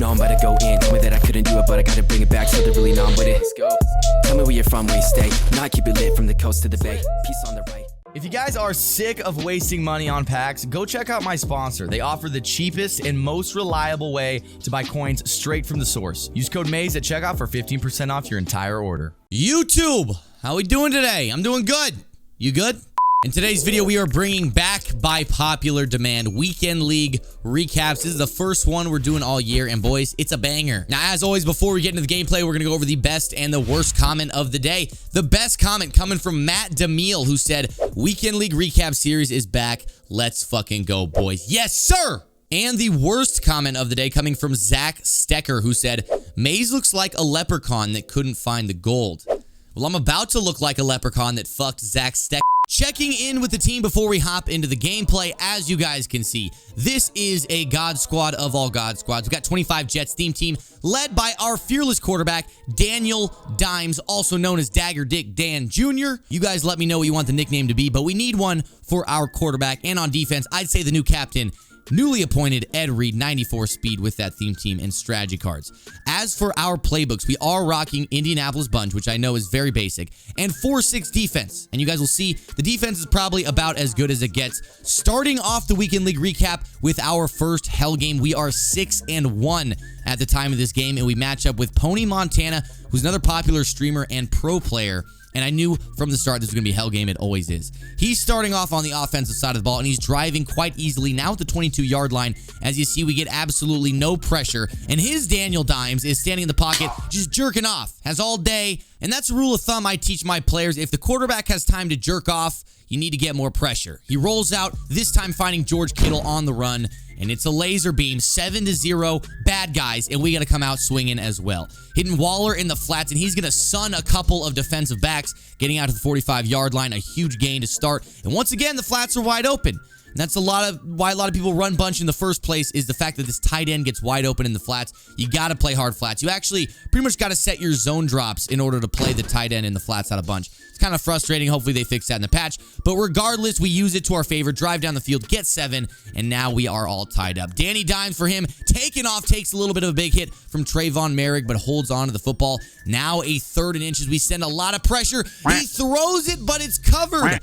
No, I'm about to go in. Told me that I couldn't do it, but I gotta bring it back. So they're really numb with it. Let's go. Tell me where you're from, where you stay. Now I keep it lit from the coast to the bay. Peace on the right. If you guys are sick of wasting money on packs, go check out my sponsor. They offer the cheapest and most reliable way to buy coins straight from the source. Use code MAZE at checkout for 15% off your entire order. YouTube, how we doing today? I'm doing good. You good? In today's video, we are bringing back, by popular demand, Weekend League recaps. This is the first one we're doing all year, and boys, it's a banger. Now, as always, before we get into the gameplay, we're going to go over the best and the worst comment of the day. The best comment coming from Matt DeMille, who said, Weekend League recap series is back. Let's fucking go, boys. Yes, sir! And the worst comment of the day coming from Zach Stecker, who said, Maze looks like a leprechaun that couldn't find the gold. Well, I'm about to look like a leprechaun that fucked Zach Stecker. Checking in with the team before we hop into the gameplay. As you guys can see, this is a God squad of all God squads. We've got 25 Jets theme team led by our fearless quarterback, Daniel Dimes, also known as Dagger Dick Dan Jr. You guys let me know what you want the nickname to be, but we need one for our quarterback. And on defense, I'd say the new captain, newly appointed Ed Reed, 94 speed with that theme team and strategy cards. As for our playbooks, we are rocking Indianapolis Bunch, which I know is very basic, and 4-6 defense. And you guys will see the defense is probably about as good as it gets. Starting off the Weekend League recap with our first hell game, we are 6-1 at the time of this game, and we match up with Pony Montana, who's another popular streamer and pro player. And I knew from the start this was going to be a hell game. It always is. He's starting off on the offensive side of the ball, and he's driving quite easily now at the 22-yard line. As you see, we get absolutely no pressure. And his Daniel Dimes is standing in the pocket, just jerking off. Has all day. And that's a rule of thumb I teach my players. If the quarterback has time to jerk off, you need to get more pressure. He rolls out, this time finding George Kittle on the run. And it's a laser beam, 7-0, bad guys, and we got to come out swinging as well. Hitting Waller in the flats, and he's going to sun a couple of defensive backs, getting out to the 45-yard line, a huge gain to start. And once again, the flats are wide open. And that's why a lot of people run bunch in the first place, is the fact that this tight end gets wide open in the flats. You got to play hard flats. You actually pretty much got to set your zone drops in order to play the tight end in the flats out of bunch. It's kind of frustrating. Hopefully they fix that in the patch. But regardless, we use it to our favor. Drive down the field, get 7, and now we are all tied up. Danny Dimes for him, taking off, takes a little bit of a big hit from Trayvon Merrick, but holds on to the football. Now a 3rd and inches. We send a lot of pressure. He throws it, but it's covered.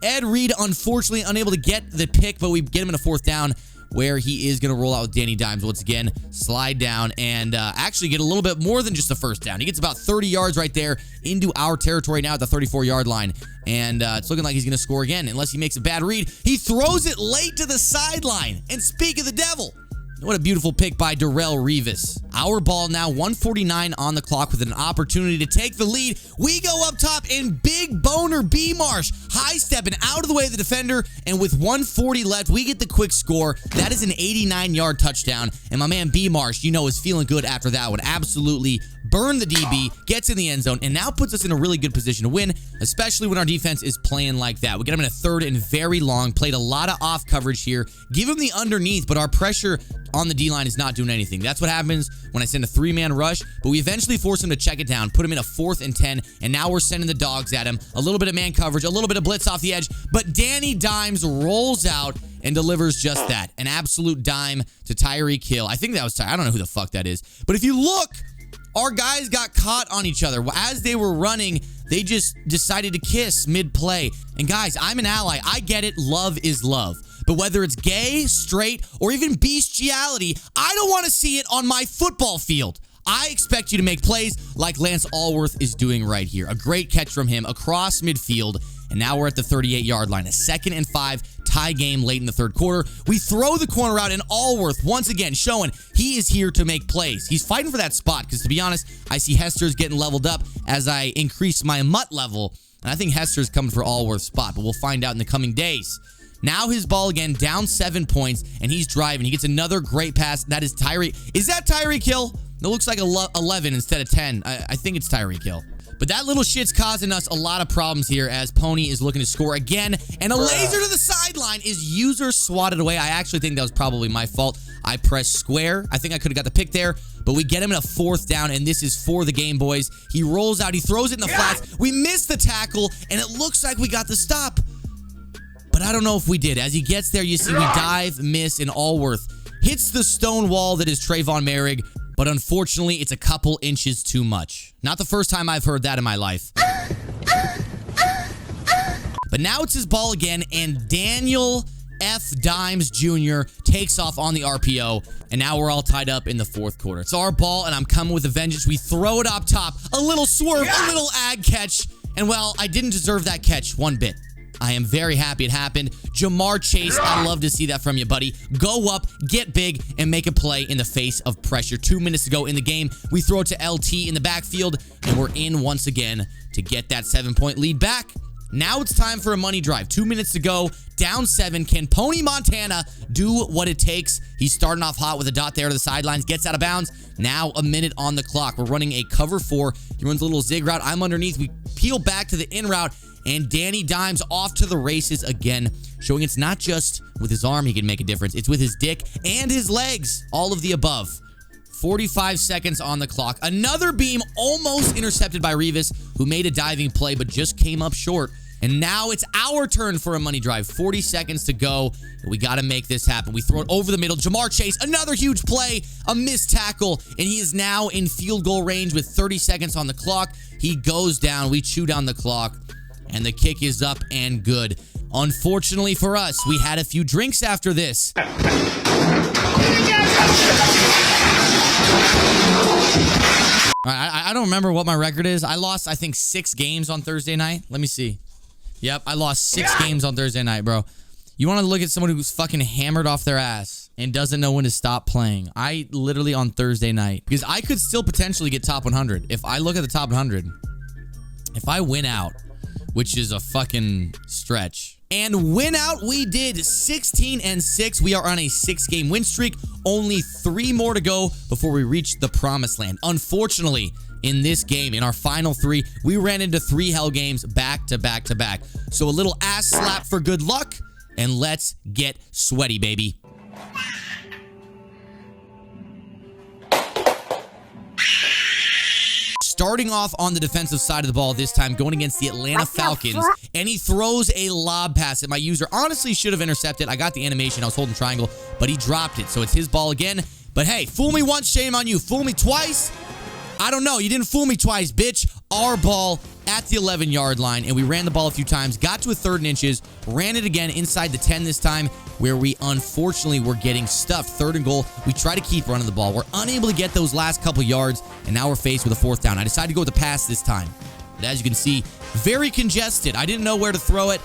Ed Reed, unfortunately, unable to get the pick, but we get him in a 4th down where he is going to roll out with Danny Dimes once again, slide down, and actually get a little bit more than just the 1st down. He gets about 30 yards right there into our territory now at the 34-yard line, and it's looking like he's going to score again unless he makes a bad read. He throws it late to the sideline, and speak of the devil, what a beautiful pick by Darrell Revis. Our ball now, 1:49 on the clock with an opportunity to take the lead. We go up top, and big boner B. Marsh high stepping out of the way of the defender, and with 1:40 left, we get the quick score. That is an 89-yard touchdown, and my man B. Marsh, you know, is feeling good after that one. Absolutely burned the DB, gets in the end zone, and now puts us in a really good position to win, especially when our defense is playing like that. We get him in a 3rd and very long, played a lot of off coverage here, give him the underneath, but our pressure on the D-line is not doing anything. That's what happens when I send a 3-man rush, but we eventually force him to check it down, put him in a 4th and 10, and now we're sending the dogs at him. A little bit of man coverage, a little bit of blitz off the edge, but Danny Dimes rolls out and delivers just that. An absolute dime to Tyreek Hill. I think that was I don't know who the fuck that is. But if you look, our guys got caught on each other. As they were running, they just decided to kiss mid-play. And guys, I'm an ally. I get it. Love is love. But whether it's gay, straight, or even bestiality, I don't want to see it on my football field. I expect you to make plays like Lance Allworth is doing right here. A great catch from him across midfield. And now we're at the 38-yard line. A 2nd and 5 tie game late in the 3rd quarter. We throw the corner out, and Allworth once again showing he is here to make plays. He's fighting for that spot because, to be honest, I see Hester's getting leveled up as I increase my mutt level. And I think Hester's coming for Allworth's spot, but we'll find out in the coming days. Now his ball again, down 7 points, and he's driving. He gets another great pass. That is Tyreek. Is that Tyreek Hill? It looks like 11 instead of 10. I think it's Tyreek Hill. But that little shit's causing us a lot of problems here as Pony is looking to score again. And a laser to the sideline is user swatted away. I actually think that was probably my fault. I pressed square. I think I could have got the pick there. But we get him in a 4th down, and this is for the game, boys. He rolls out. He throws it in the flats. We missed the tackle, and it looks like we got the stop. But I don't know if we did. As he gets there, you see we dive, miss, and Allworth hits the stone wall that is Trayvon Merrick, but unfortunately, it's a couple inches too much. Not the first time I've heard that in my life. But now it's his ball again, and Daniel F. Dimes Jr. takes off on the RPO, and now we're all tied up in the fourth quarter. It's our ball, and I'm coming with a vengeance. We throw it up top, a little swerve, a little ag catch, and well, I didn't deserve that catch one bit. I am very happy it happened. Jamar Chase, I love to see that from you, buddy. Go up, get big, and make a play in the face of pressure. 2 minutes to go in the game. We throw it to LT in the backfield, and we're in once again to get that 7-point lead back. Now it's time for a money drive. 2 minutes to go. Down 7. Can Pony Montana do what it takes? He's starting off hot with a dot there to the sidelines. Gets out of bounds. Now a minute on the clock. We're running a cover 4. He runs a little zig route. I'm underneath. We peel back to the in route. And Danny Dimes off to the races again, showing it's not just with his arm he can make a difference. It's with his dick and his legs. All of the above. 45 seconds on the clock. Another beam almost intercepted by Revis, who made a diving play but just came up short. And now it's our turn for a money drive. 40 seconds to go. And we got to make this happen. We throw it over the middle. Jamar Chase, another huge play. A missed tackle. And he is now in field goal range with 30 seconds on the clock. He goes down. We chew down the clock. And the kick is up and good. Unfortunately for us, we had a few drinks after this. I don't remember what my record is. I lost, I think, 6 games on Thursday night. Let me see. Yep, I lost 6 games on Thursday night, bro. You want to look at someone who's fucking hammered off their ass and doesn't know when to stop playing. I literally on Thursday night, because I could still potentially get top 100. If I look at the top 100, if I win out, which is a fucking stretch. And win out we did. 16-6. We are on a 6-game win streak. Only 3 more to go before we reach the promised land. Unfortunately, in this game, in our final 3, we ran into 3 hell games back to back to back. So a little ass slap for good luck, and let's get sweaty, baby. Starting off on the defensive side of the ball this time, going against the Atlanta Falcons, and he throws a lob pass that my user honestly should have intercepted. I got the animation. I was holding triangle, but he dropped it, so it's his ball again. But hey, fool me once, shame on you. Fool me twice? I don't know. You didn't fool me twice, bitch. Our ball at the 11-yard line, and we ran the ball a few times, got to a 3rd and inches, ran it again inside the 10 this time, where we unfortunately were getting stuffed. 3rd and goal. We try to keep running the ball. We're unable to get those last couple yards, and now we're faced with a 4th down. I decided to go with the pass this time. But as you can see, very congested. I didn't know where to throw it,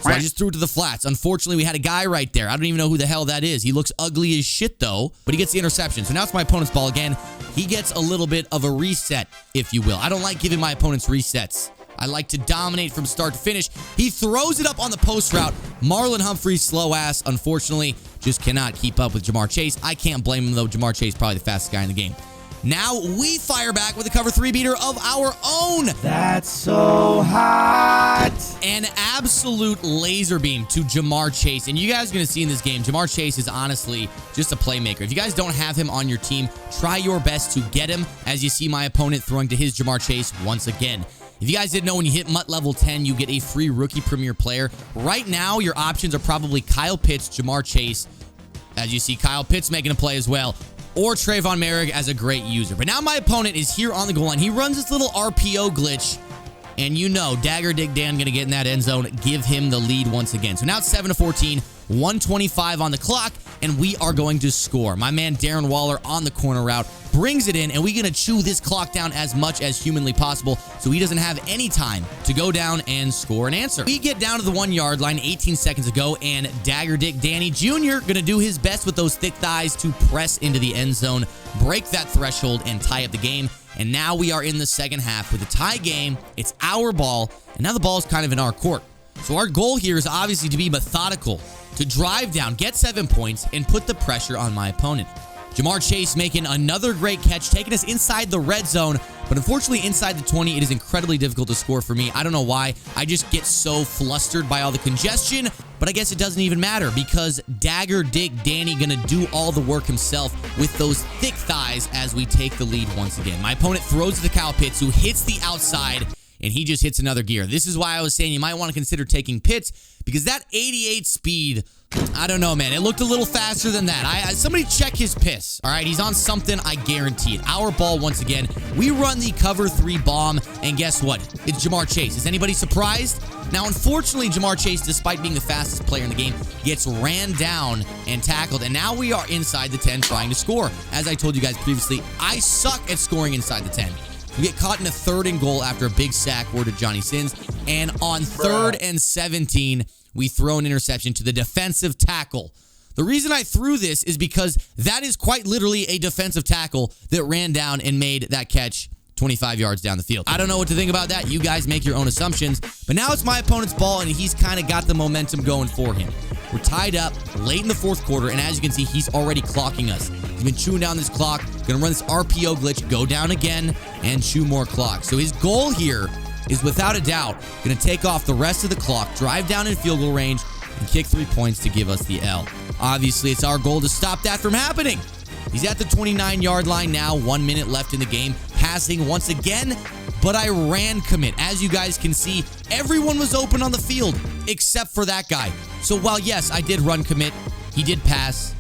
so I just threw it to the flats. Unfortunately, we had a guy right there. I don't even know who the hell that is. He looks ugly as shit, though, but he gets the interception. So now it's my opponent's ball again. He gets a little bit of a reset, if you will. I don't like giving my opponents resets. I like to dominate from start to finish. He throws it up on the post route. Marlon Humphrey's slow ass, unfortunately, just cannot keep up with Jamar Chase. I can't blame him, though. Jamar Chase probably the fastest guy in the game. Now we fire back with a cover 3 beater of our own. That's so hot. An absolute laser beam to Jamar Chase. And you guys are going to see in this game, Jamar Chase is honestly just a playmaker. If you guys don't have him on your team, try your best to get him, as you see my opponent throwing to his Jamar Chase once again. If you guys didn't know, when you hit MUT level 10, you get a free rookie premier player. Right now, your options are probably Kyle Pitts, Jamar Chase. As you see, Kyle Pitts making a play as well, or Trayvon Merrick as a great user. But now my opponent is here on the goal line. He runs this little RPO glitch, and you know Dagger Dig Dan going to get in that end zone, give him the lead once again. So now it's 7-14, 1:25 on the clock, and we are going to score. My man Darren Waller on the corner route brings it in, and we're going to chew this clock down as much as humanly possible so he doesn't have any time to go down and score an answer. We get down to the 1-yard line 18 seconds ago, and Dagger Dick Danny Jr. going to do his best with those thick thighs to press into the end zone, break that threshold, and tie up the game. And now we are in the second half with a tie game. It's our ball, and now the ball is kind of in our court. So our goal here is obviously to be methodical, to drive down, get 7 points, and put the pressure on my opponent. Jamar Chase making another great catch, taking us inside the red zone, but unfortunately inside the 20, it is incredibly difficult to score for me. I don't know why. I just get so flustered by all the congestion, but I guess it doesn't even matter because Dagger Dick Danny gonna do all the work himself with those thick thighs as we take the lead once again. My opponent throws to Kyle Pitts, who hits the outside, and he just hits another gear. This is why I was saying you might want to consider taking Pitts, because that 88 speed I don't know, man. It looked a little faster than that. Somebody check his piss. All right, he's on something. I guarantee it. Our ball once again. We run the cover 3 bomb, and guess what? It's Jamar Chase. Is anybody surprised? Now, unfortunately, Jamar Chase, despite being the fastest player in the game, gets ran down and tackled, and now we are inside the 10 trying to score. As I told you guys previously, I suck at scoring inside the 10. We get caught in a 3rd and goal after a big sack, word to Johnny Sins, and on 3rd and 17, we throw an interception to the defensive tackle. The reason I threw this is because that is quite literally a defensive tackle that ran down and made that catch 25 yards down the field. I don't know what to think about that. You guys make your own assumptions. But now it's my opponent's ball, and he's kind of got the momentum going for him. We're tied up late in the 4th quarter, and as you can see, he's already clocking us. He's been chewing down this clock, going to run this RPO glitch, go down again, and chew more clock. So his goal here is without a doubt going to take off the rest of the clock, drive down in field goal range, and kick 3 points to give us the L. Obviously, it's our goal to stop that from happening. He's at the 29-yard line now, 1 minute left in the game, passing once again, but I ran commit. As you guys can see, everyone was open on the field except for that guy. So while, yes, I did run commit, he did pass.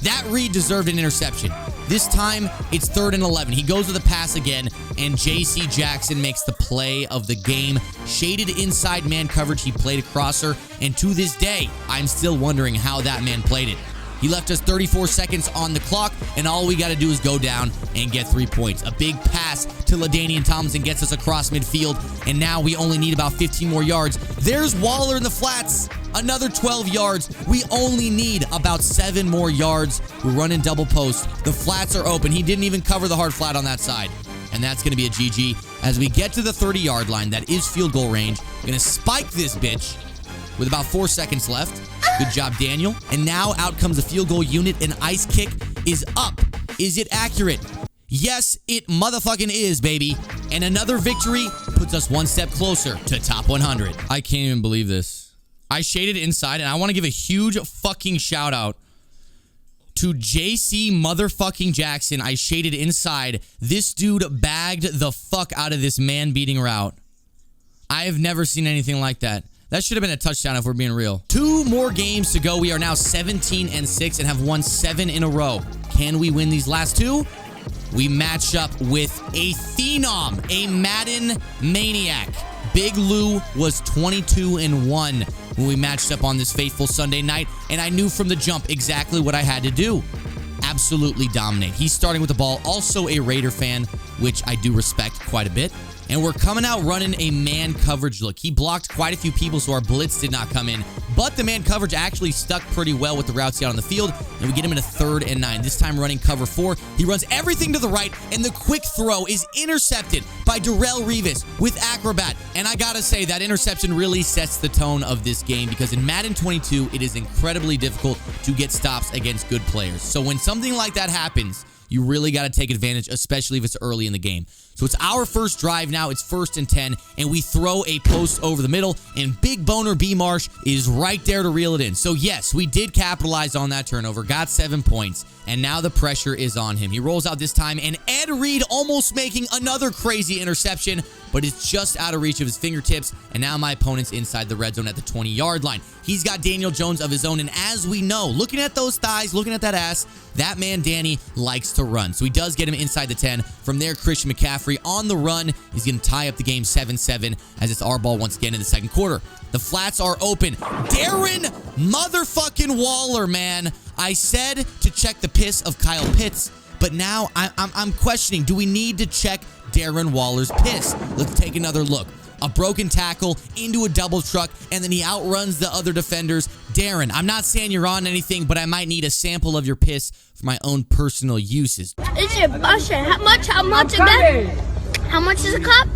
That read deserved an interception. This time, it's 3rd and 11. He goes with a pass again, and J.C. Jackson makes the play of the game. Shaded inside man coverage, he played a crosser, and to this day, I'm still wondering how that man played it. He left us 34 seconds on the clock, and all we got to do is go down and get 3 points. A big pass to LaDainian Tomlinson gets us across midfield, and now we only need about 15 more yards. There's Waller in the flats. Another 12 yards. We only need about 7 more yards. We're running double post. The flats are open. He didn't even cover the hard flat on that side. And that's going to be a GG. As we get to the 30-yard line, that is field goal range. We're going to spike this bitch with about 4 seconds left. Good job, Daniel. And now out comes a field goal unit, and ice kick is up. Is it accurate? Yes, it motherfucking is, baby. And another victory puts us 1 step closer to top 100. I can't even believe this. I shaded inside, and I want to give a huge fucking shout out to JC motherfucking Jackson. I shaded inside. This dude bagged the fuck out of this man-beating route. I have never seen anything like that. That should have been a touchdown if we're being real. 2 more games to go. We are now 17-6 and have won 7 in a row. Can we win these last 2? We match up with a phenom, a Madden maniac. Big Lou was 22-1 when we matched up on this fateful Sunday night, and I knew from the jump exactly what I had to do. Absolutely dominate. He's starting with the ball. Also a Raider fan, which I do respect quite a bit. And we're coming out running a man coverage look. He blocked quite a few people, so our blitz did not come in. But the man coverage actually stuck pretty well with the routes out on the field, and we get him in a 3rd and 9. This time running cover 4. He runs everything to the right, and the quick throw is intercepted by Darrelle Revis with Acrobat. And I gotta say, that interception really sets the tone of this game, because in Madden 22, it is incredibly difficult to get stops against good players. So when something like that happens, you really got to take advantage, especially if it's early in the game. So it's our first drive now. It's 1st and 10, and we throw a post over the middle, and Big Boner B. Marsh is right there to reel it in. So yes, we did capitalize on that turnover, got 7 points, and now the pressure is on him. He rolls out this time, and Ed Reed almost making another crazy interception, but it's just out of reach of his fingertips, and now my opponent's inside the red zone at the 20-yard line. He's got Daniel Jones of his own, and as we know, looking at those thighs, looking at that ass, that man Danny likes to run. So he does get him inside the 10. From there, Christian McCaffrey on the run. He's going to tie up the game 7-7 as it's our ball once again in the 2nd quarter. The flats are open. Darren motherfucking Waller, man. I said to check the piss of Kyle Pitts, but now I'm questioning, do we need to check Darren Waller's piss? Let's take another look. A broken tackle into a double truck, and then he outruns the other defenders. Darren, I'm not saying you're on anything, but I might need a sample of your piss for my own personal uses. Is it busting? How much again? How much is a cup?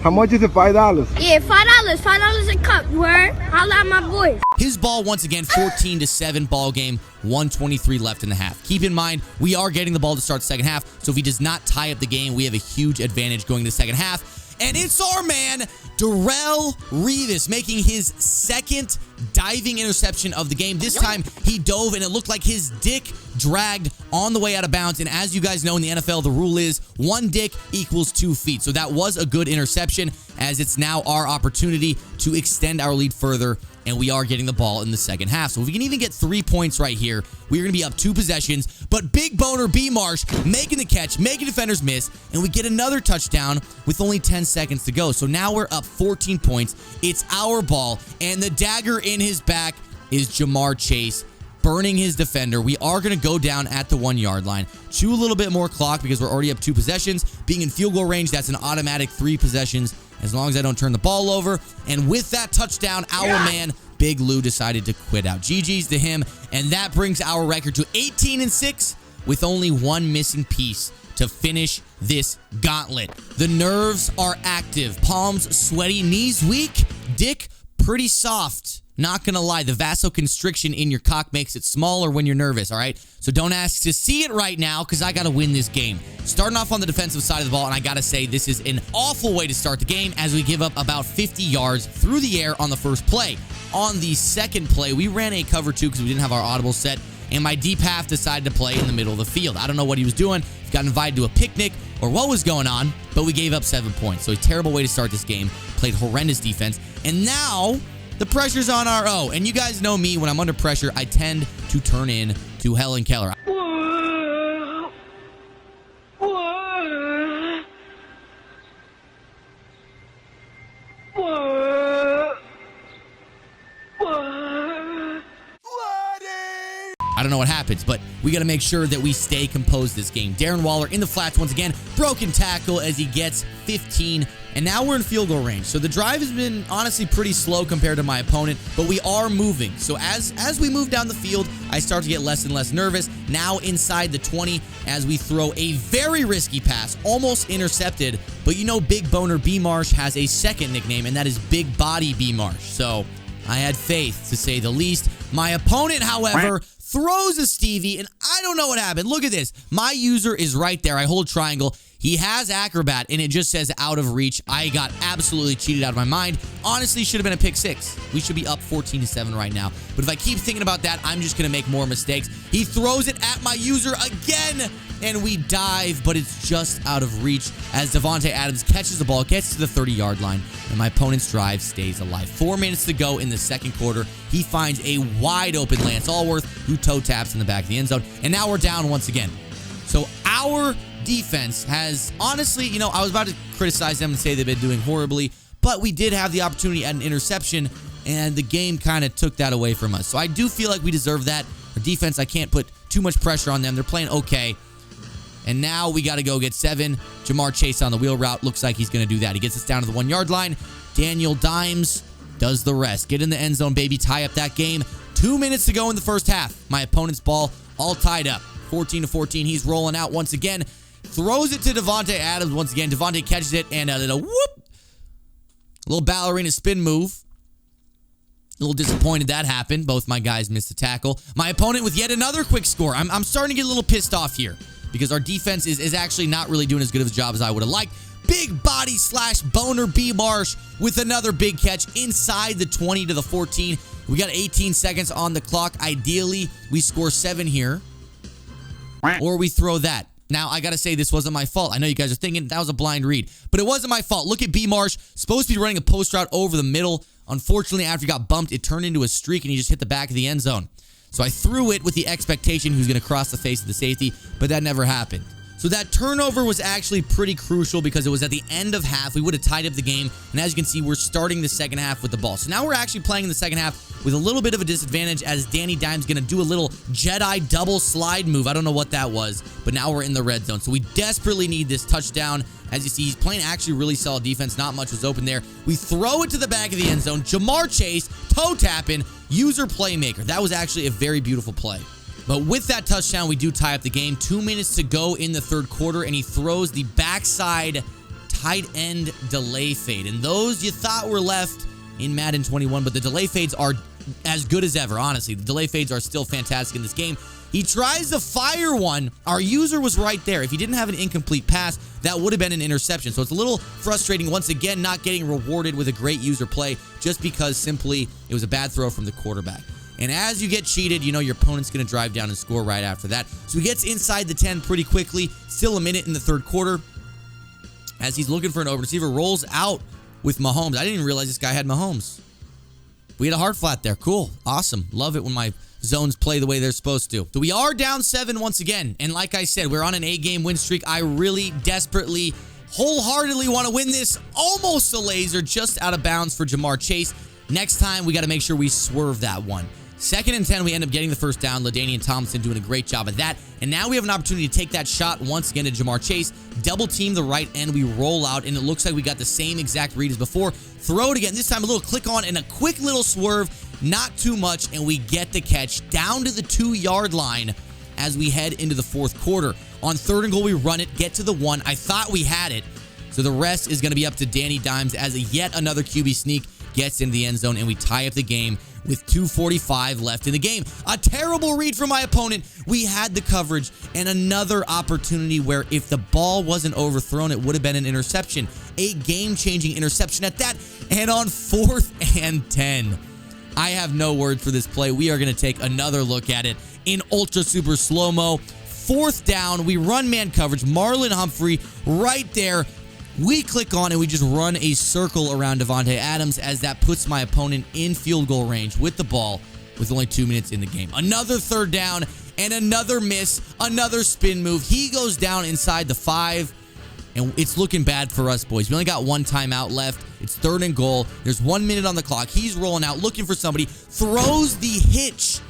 How much is it? $5? Yeah, $5. $5 a cup. You heard? Holla at my boy. His ball once again, 14-7 ball game, 1:23 left in the half. Keep in mind, we are getting the ball to start the 2nd half, so if he does not tie up the game, we have a huge advantage going to the 2nd half. And it's our man, Darrelle Revis, making his 2nd diving interception of the game. This time, he dove, and it looked like his dick dragged on the way out of bounds. And as you guys know, in the NFL, the rule is 1 dick equals 2 feet. So that was a good interception, as it's now our opportunity to extend our lead further and we are getting the ball in the second half. So if we can even get 3 points right here, we're going to be up 2 possessions. But big boner B. Marsh making the catch, making defenders miss, and we get another touchdown with only 10 seconds to go. So now we're up 14 points. It's our ball, and the dagger in his back is Jamar Chase, burning his defender. We are going to go down at the 1-yard line. Chew a little bit more clock because we're already up 2 possessions. Being in field goal range, that's an automatic 3 possessions as long as I don't turn the ball over. And with that touchdown, our man, Big Lou, decided to quit out. GG's to him, and that brings our record to 18-6 with only 1 missing piece to finish this gauntlet. The nerves are active, palms sweaty, knees weak, dick pretty soft. Not gonna lie, the vasoconstriction in your cock makes it smaller when you're nervous, all right? So don't ask to see it right now because I gotta win this game. Starting off on the defensive side of the ball, and I gotta say this is an awful way to start the game as we give up about 50 yards through the air on the first play. On the second play, we ran a cover 2 because we didn't have our audible set, and my deep half decided to play in the middle of the field. I don't know what he was doing. He got invited to a picnic or what was going on, but we gave up 7 points. So a terrible way to start this game. Played horrendous defense, and now the pressure's on our O. And you guys know me, when I'm under pressure, I tend to turn in to Helen Keller. I don't know what happens, but we got to make sure that we stay composed this game. Darren Waller in the flats once again. Broken tackle as he gets 15. And now we're in field goal range. So the drive has been honestly pretty slow compared to my opponent, but we are moving. So as we move down the field, I start to get less and less nervous. Now inside the 20 as we throw a very risky pass, almost intercepted. But you know Big Boner B. Marsh has a second nickname, and that is Big Body B. Marsh. So I had faith, to say the least. My opponent, however, throws a Stevie, and I don't know what happened. Look at this. My user is right there. I hold triangle. He has Acrobat, and it just says out of reach. I got absolutely cheated out of my mind. Honestly, should have been a pick 6. We should be up 14-7 right now. But if I keep thinking about that, I'm just going to make more mistakes. He throws it at my user again, and we dive, but it's just out of reach as Davante Adams catches the ball, gets to the 30-yard line, and my opponent's drive stays alive. 4 minutes to go in the second quarter. He finds a wide-open Lance Allworth, who toe taps in the back of the end zone, and now we're down once again. So our defense has, honestly, you know, I was about to criticize them and say they've been doing horribly, but we did have the opportunity at an interception, and the game kind of took that away from us. So I do feel like we deserve that. Our defense, I can't put too much pressure on them. They're playing okay. And now we got to go get 7. Jamar Chase on the wheel route. Looks like he's going to do that. He gets us down to the 1-yard line. Daniel Dimes does the rest. Get in the end zone, baby. Tie up that game. 2 minutes to go in the first half. My opponent's ball all tied up. 14-14. He's rolling out once again. Throws it to Davante Adams once again. Davante catches it, and a little whoop. A little ballerina spin move. A little disappointed that happened. Both my guys missed the tackle. My opponent with yet another quick score. I'm starting to get a little pissed off here because our defense is actually not really doing as good of a job as I would have liked. Big body slash boner B. Marsh with another big catch inside the 20 to the 14. We got 18 seconds on the clock. Ideally, we score 7 here. Or we throw that. Now, I got to say, this wasn't my fault. I know you guys are thinking that was a blind read, but it wasn't my fault. Look at B. Marsh. Supposed to be running a post route over the middle. Unfortunately, after he got bumped, it turned into a streak, and he just hit the back of the end zone. So I threw it with the expectation he was going to cross the face of the safety, but that never happened. So that turnover was actually pretty crucial because it was at the end of half. We would have tied up the game, and as you can see, we're starting the second half with the ball. So now we're actually playing in the second half with a little bit of a disadvantage as Danny Dimes going to do a little Jedi double slide move. I don't know what that was, but now we're in the red zone. So we desperately need this touchdown. As you see, he's playing actually really solid defense. Not much was open there. We throw it to the back of the end zone. Jamar Chase, toe tapping, user playmaker. That was actually a very beautiful play. But with that touchdown, we do tie up the game. 2 minutes to go in the third quarter, and he throws the backside tight end delay fade. And those you thought were left in Madden 21, but the delay fades are as good as ever, honestly. The delay fades are still fantastic in this game. He tries to fire one. Our user was right there. If he didn't have an incomplete pass, that would have been an interception. So it's a little frustrating, once again, not getting rewarded with a great user play just because simply it was a bad throw from the quarterback. And as you get cheated, you know your opponent's going to drive down and score right after that. So he gets inside the 10 pretty quickly. Still a minute in the third quarter. As he's looking for an open receiver, rolls out with Mahomes. I didn't even realize this guy had Mahomes. We had a hard flat there. Cool. Awesome. Love it when my zones play the way they're supposed to. So we are down 7 once again. And like I said, we're on an 8-game win streak. I really desperately, wholeheartedly want to win this. Almost a laser, just out of bounds for Jamar Chase. Next time, we got to make sure we swerve that one. 2nd and 10, we end up getting the first down. LaDainian Tomlinson doing a great job of that. And now we have an opportunity to take that shot once again to Jamar Chase. Double team the right end. We roll out, and it looks like we got the same exact read as before. Throw it again. This time a little click on and a quick little swerve. Not too much, and we get the catch down to the 2-yard line as we head into the 4th quarter. On 3rd and goal, we run it, get to the 1. I thought we had it. So the rest is going to be up to Danny Dimes as yet another QB sneak gets into the end zone, and we tie up the game with 2:45 left in the game. A terrible read from my opponent. We had the coverage, and another opportunity where if the ball wasn't overthrown, it would have been an interception. A game-changing interception at that, and on 4th and 10. I have no words for this play. We are going to take another look at it in ultra super slow-mo. 4th down, we run man coverage. Marlon Humphrey right there. We click on and we just run a circle around Devontae Adams as that puts my opponent in field goal range with the ball with only 2 minutes in the game. Another 3rd down and another miss, another spin move. He goes down inside the 5, and it's looking bad for us, boys. We only got 1 timeout left. It's 3rd and goal. There's 1 minute on the clock. He's rolling out, looking for somebody, throws the hitch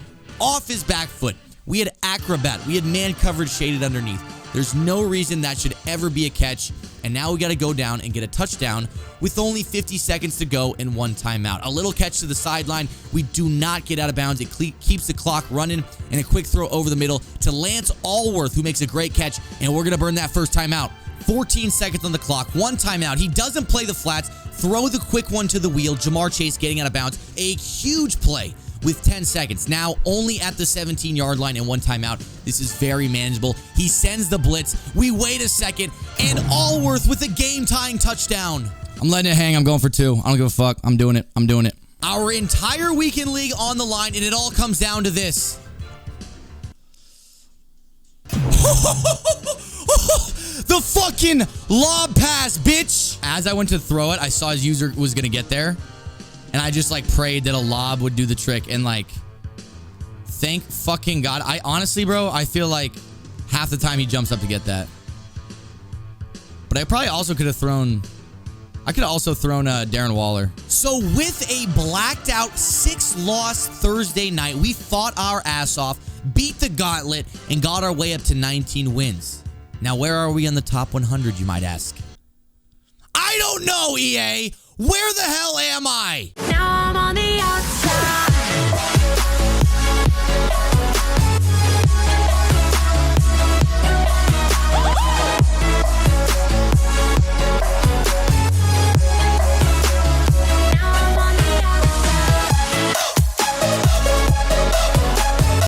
off his back foot. We had acrobat. We had man coverage shaded underneath. There's no reason that should ever be a catch. And now we got to go down and get a touchdown with only 50 seconds to go and 1 timeout. A little catch to the sideline. We do not get out of bounds. It keeps the clock running, and a quick throw over the middle to Lance Allworth, who makes a great catch, and we're going to burn that first timeout. 14 seconds on the clock. 1 timeout. He doesn't play the flats. Throw the quick one to the wheel. Jamar Chase getting out of bounds. A huge play with 10 seconds. Now only at the 17-yard line and 1 timeout. This is very manageable. He sends the blitz. We wait a second, and Allworth with a game-tying touchdown. I'm letting it hang. I'm going for 2. I don't give a fuck. I'm doing it. I'm doing it. Our entire weekend league on the line, and it all comes down to this. The fucking lob pass, bitch. As I went to throw it, I saw his user was going to get there. And I just, like, prayed that a lob would do the trick. And, like, thank fucking God. I honestly, bro, I feel like half the time he jumps up to get that. But I probably also could have thrown... I could have also thrown Darren Waller. So with a blacked out 6-loss Thursday night, we fought our ass off, beat the gauntlet, and got our way up to 19 wins. Now, where are we on the top 100, you might ask? I don't know, EA. Where the hell am I?